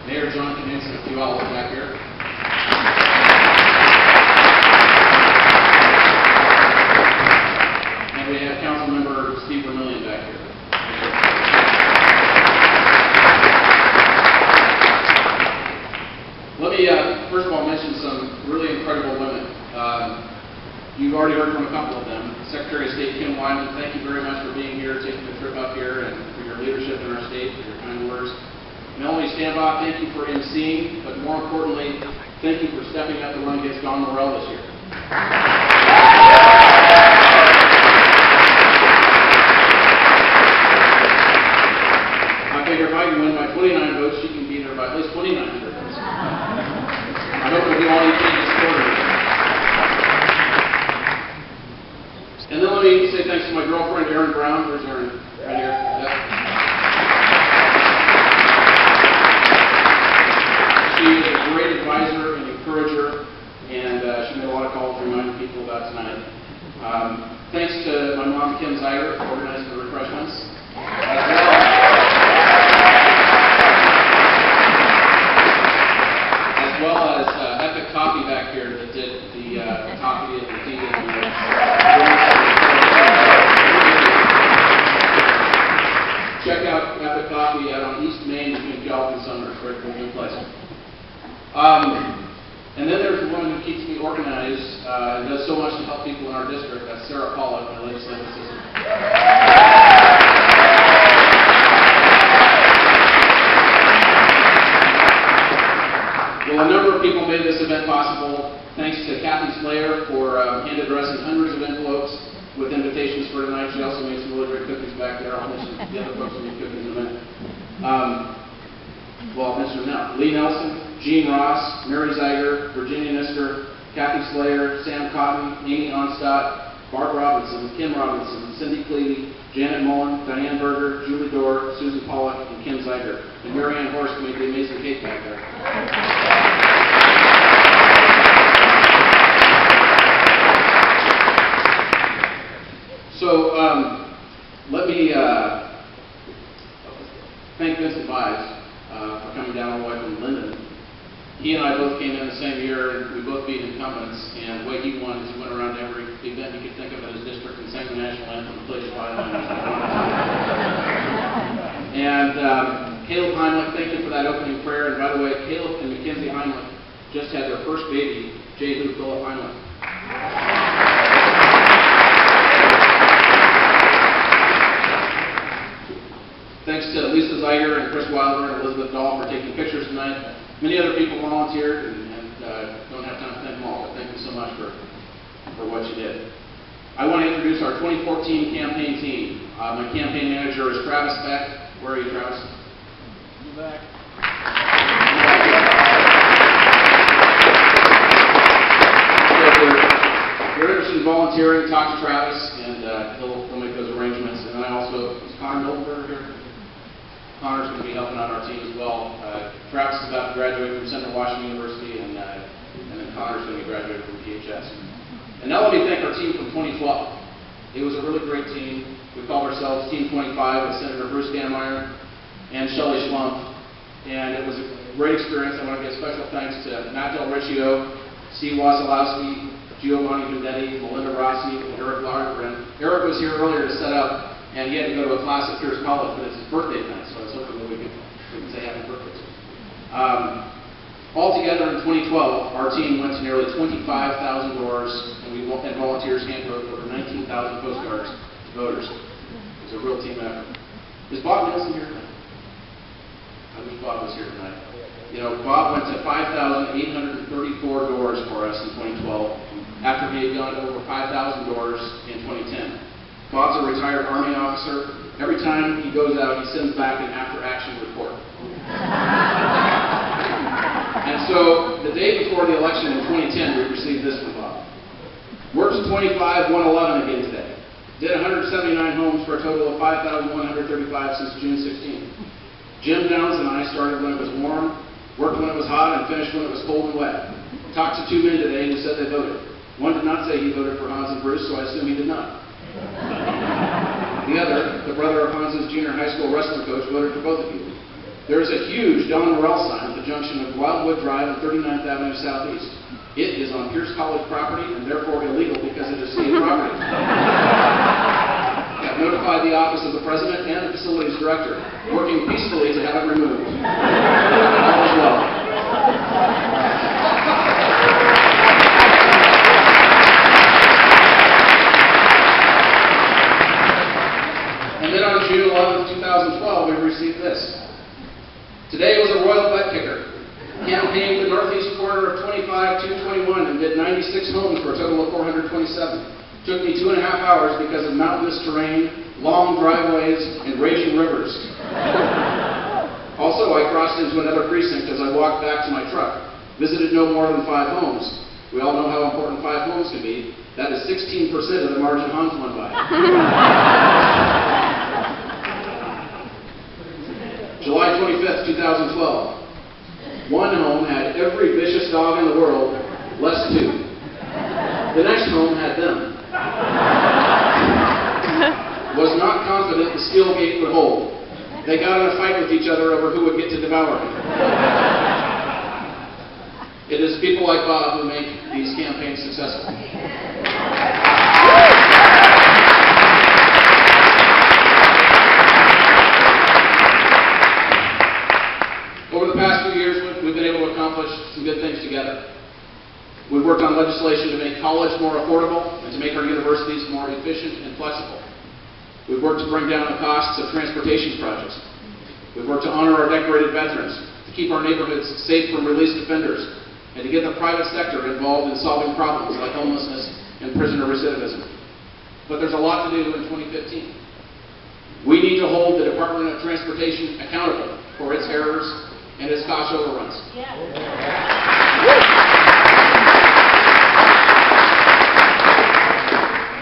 Mayor John Kaminsky, if you all look back here. And we have Council Member Steve Vermillion back here. Let me first of all mention some really incredible women. You've already heard from a couple of them. Secretary of State Kim Wyman, thank you very much for being here, taking the trip up here, and for your leadership in our state, for your kind words. Melanie Stambaugh, thank you for emceeing, but more importantly, thank you for stepping up to run against Don Morrell this year. I figure if I can win by 29 votes, she can beat her by at least 2,900 votes. I hope we'll do all you can to support her. And then let me say thanks to my girlfriend, Erin Brown. Where's Erin? Right here. Yeah. She is a great advisor and encourager, and she made a lot of calls reminding people about tonight. Thanks to my mom, Kim Zeiger, for organizing the refreshments. As well as Epic Coffee back here that did the coffee and the tea and the check out Epic Coffee out on East Main between Guelph and Sumner. It's a very good place. And then there's the woman who keeps me organized and does so much to help people in our district. That's Sarah Pollock, my legislative assistant. Well, a number of people made this event possible. Thanks to Kathy Slayer for hand addressing hundreds of envelopes with invitations for tonight. She also made some really great cookies back there. I'll mention the other folks who made cookies in a minute. Well, I'll mention them now. Lee Nelson, Gene Ross, Mary Zeiger, Virginia Nisker, Kathy Slayer, Sam Cotton, Amy Onstadt, Barb Robinson, Kim Robinson, Cindy Cleary, Janet Mullen, Diane Berger, Julie Dorr, Susan Pollock, and Kim Zeiger. And Mary Ann Horst made the amazing cake back there. So, let me thank Vincent Vives for coming down all the way from Linden. He and I both came in the same year, and we both beat incumbents, and the way he won is he went around every event he could think of in his district and sang the national anthem and played his violin. And Caleb Heimlich, thank you for that opening prayer. And by the way, Caleb and Mackenzie Heimlich just had their first baby, Jehu Philip Heimlich. Thanks to Lisa Zeiger and Chris Wilder and Elizabeth Dahl for taking pictures tonight. Many other people volunteered and don't have time to thank them all, but thank you so much for what you did. I want to introduce our 2014 campaign team. My campaign manager is Travis Beck. Where are you, Travis? In the back. So if you're interested in volunteering, talk to Travis, and he'll make those arrangements. And then I also, is Connor Miltenberger here? Connor's going to be helping out our team as well. Travis is about to graduate from Central Washington University, and then Connor's going to be graduating from PHS. And now let me thank our team from 2012. It was a really great team. We called ourselves Team 25 with Senator Bruce Dannemeyer and Shelley Schlump. And it was a great experience. I want to give special thanks to Matt Del Riccio, Steve Wasilowski, Giovanni Vendetti, Melinda Rossi, and Eric Lagergren. Eric was here earlier to set up, and he had to go to a class at Pierce College, but it's his birthday tonight, so I was hoping that we could say happy birthday to him. Altogether in 2012, our team went to nearly 25,000 doors, and volunteers hand-wrote over 19,000 postcards to voters. It was a real team effort. Is Bob Nelson here tonight? I wish Bob was here tonight. You know, Bob went to 5,834 doors for us in 2012, after he had gone to over 5,000 doors in 2010. Bob's a retired Army officer. Every time he goes out, he sends back an after-action report. And so, the day before the election in 2010, we received this from Bob. Works 25, 111 again today. Did 179 homes for a total of 5,135 since June 16th. Jim Downs and I started when it was warm, worked when it was hot, and finished when it was cold and wet. Talked to 2 men today who said they voted. One did not say he voted for Hans and Bruce, so I assume he did not. The other, the brother of Hans's junior high school wrestling coach, voted for both of you. There is a huge Don Morrell sign at the junction of Wildwood Drive and 39th Avenue Southeast. It is on Pierce College property and therefore illegal because it is city property. I have notified the office of the president and the facilities director, working peacefully to have it removed. All is well. And then on June 11, 2012, we received this. Today was a royal butt kicker. Campaigned the northeast corner of 25-221 and did 96 homes for a total of 427. Took me 2.5 hours because of mountainous terrain, long driveways, and raging rivers. Also, I crossed into another precinct as I walked back to my truck. Visited no more than 5 homes. We all know how important 5 homes can be. That is 16% of the margin Hans won by. July 25th, 2012. One home had every vicious dog in the world, less 2. The next home had them. Was not confident the steel gate would hold. They got in a fight with each other over who would get to devour me. It is people like Bob who make these campaigns successful. Over the past few years, we've been able to accomplish some good things together. We've worked on legislation to make college more affordable and to make our universities more efficient and flexible. We've worked to bring down the costs of transportation projects. We've worked to honor our decorated veterans, to keep our neighborhoods safe from released offenders, and to get the private sector involved in solving problems like homelessness and prisoner recidivism. But there's a lot to do in 2015. We need to hold the Department of Transportation accountable for its errors and its cost overruns. Yeah.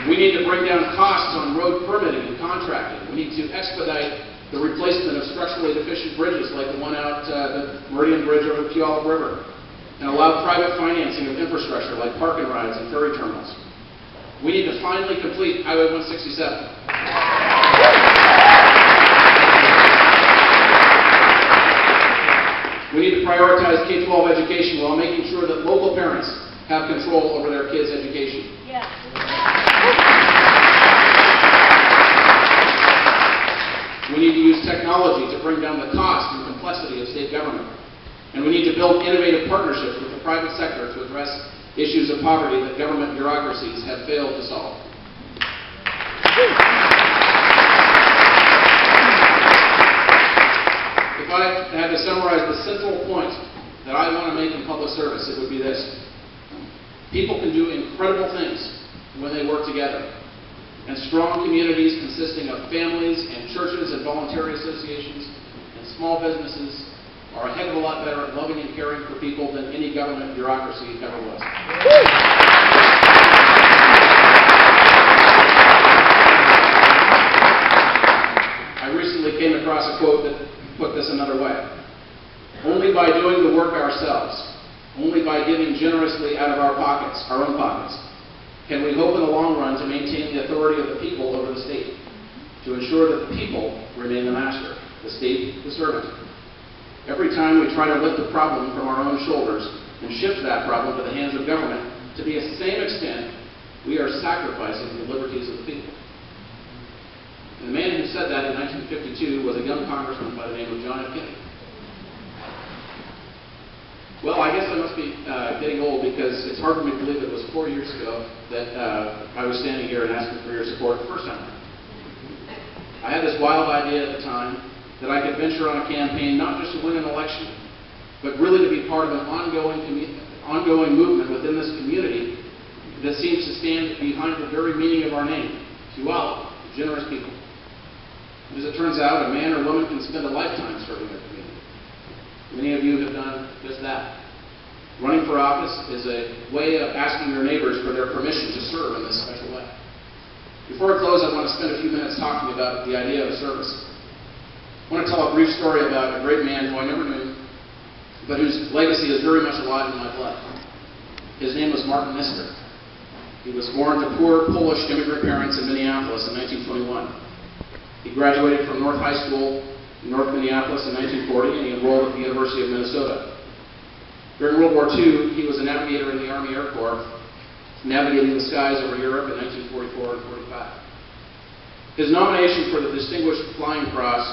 We need to bring down costs on road permitting and contracting. We need to expedite the replacement of structurally deficient bridges like the one out the Meridian Bridge over the Puyallup River, and allow private financing of infrastructure like park and rides and ferry terminals. We need to finally complete Highway 167. We need to prioritize K-12 education while making sure that local parents have control over their kids' education. Yeah. We need to use technology to bring down the cost and complexity of state government. And we need to build innovative partnerships with the private sector to address issues of poverty that government bureaucracies have failed to solve. If I had to summarize the central point that I want to make in public service, it would be this. People can do incredible things when they work together. And strong communities consisting of families and churches and voluntary associations and small businesses are a heck of a lot better at loving and caring for people than any government bureaucracy ever was. I recently came across a quote that put this another way. Only by doing the work ourselves, only by giving generously out of our pockets, our own pockets, can we hope in the long run to maintain the authority of the people over the state, to ensure that the people remain the master, the state the servant. Every time we try to lift the problem from our own shoulders and shift that problem to the hands of government, to the same extent, we are sacrificing the liberties of the people. And the man who said that in 1952 was a young congressman by the name of John F. Kennedy. Well, I guess I must be getting old because it's hard for me to believe it was 4 years ago that I was standing here and asking for your support the first time. I had this wild idea at the time that I could venture on a campaign not just to win an election, but really to be part of an ongoing movement within this community that seems to stand behind the very meaning of our name, Puyallup, generous people. And as it turns out, a man or woman can spend a lifetime serving their community. Many of you have done just that. Running for office is a way of asking your neighbors for their permission to serve in this special way. Before I close, I want to spend a few minutes talking about the idea of service. I want to tell a brief story about a great man who I never knew, but whose legacy is very much alive in my blood. His name was Martin Nister. He was born to poor Polish immigrant parents in Minneapolis in 1921. He graduated from North High School in North Minneapolis in 1940, and he enrolled at the University of Minnesota. During World War II, he was a navigator in the Army Air Corps, navigating the skies over Europe in 1944 and 45. His nomination for the Distinguished Flying Cross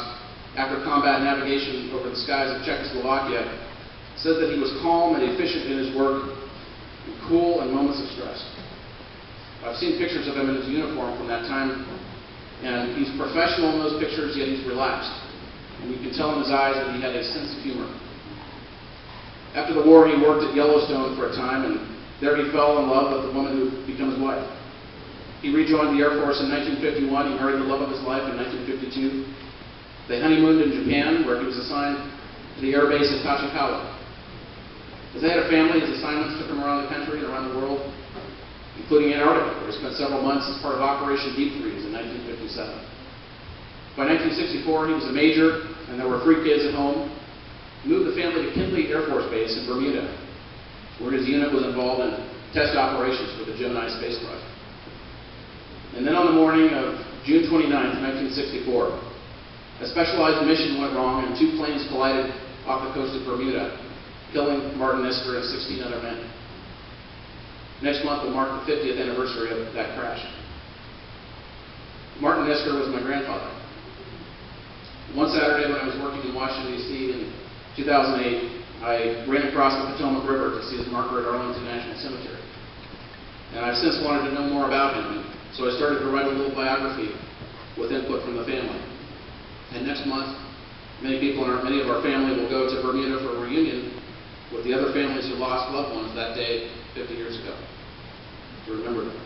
after combat navigation over the skies of Czechoslovakia said that he was calm and efficient in his work, and cool in moments of stress. I've seen pictures of him in his uniform from that time, and he's professional in those pictures, yet he's relaxed. And you can tell in his eyes that he had a sense of humor. After the war, he worked at Yellowstone for a time, and there he fell in love with the woman who would become his wife. He rejoined the Air Force in 1951. He married the love of his life in 1952. They honeymooned in Japan, where he was assigned to the air base at Tachikawa. As they had a family, his assignments took him around the country and around the world, including Antarctica, where he spent several months as part of Operation Deep Freeze in 1957. By 1964, he was a major, and there were 3 kids at home. He moved the family to Kindley Air Force Base in Bermuda, where his unit was involved in test operations for the Gemini space project. And then on the morning of June 29, 1964, a specialized mission went wrong and 2 planes collided off the coast of Bermuda, killing Martin Nisker and 16 other men. Next month will mark the 50th anniversary of that crash. Martin Nisker was my grandfather. One Saturday when I was working in Washington, D.C. in 2008, I ran across the Potomac River to see his marker at Arlington National Cemetery. And I've since wanted to know more about him, and so I started to write a little biography with input from the family. And next month, many of our family will go to Bermuda for a reunion with the other families who lost loved ones that day 50 years ago, to remember them.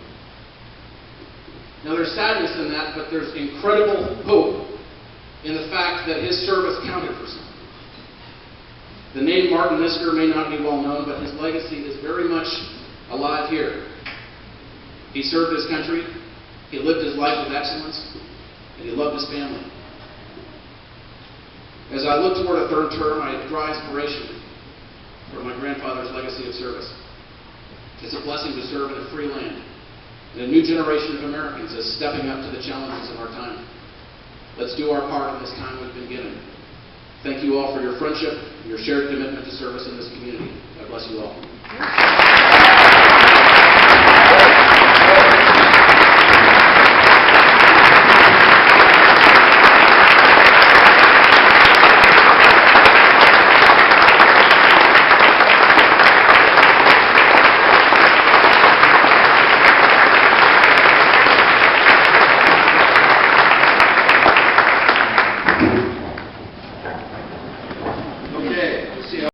Now there's sadness in that, but there's incredible hope in the fact that his service counted for something. The name Martin Nisker may not be well known, but his legacy is very much alive here. He served his country, he lived his life with excellence, and he loved his family. As I look toward a 3rd term, I draw inspiration from my grandfather's legacy of service. It's a blessing to serve in a free land, and a new generation of Americans is stepping up to the challenges of our time. Let's do our part in this time we've been given. Thank you all for your friendship, your shared commitment to service in this community. God bless you all.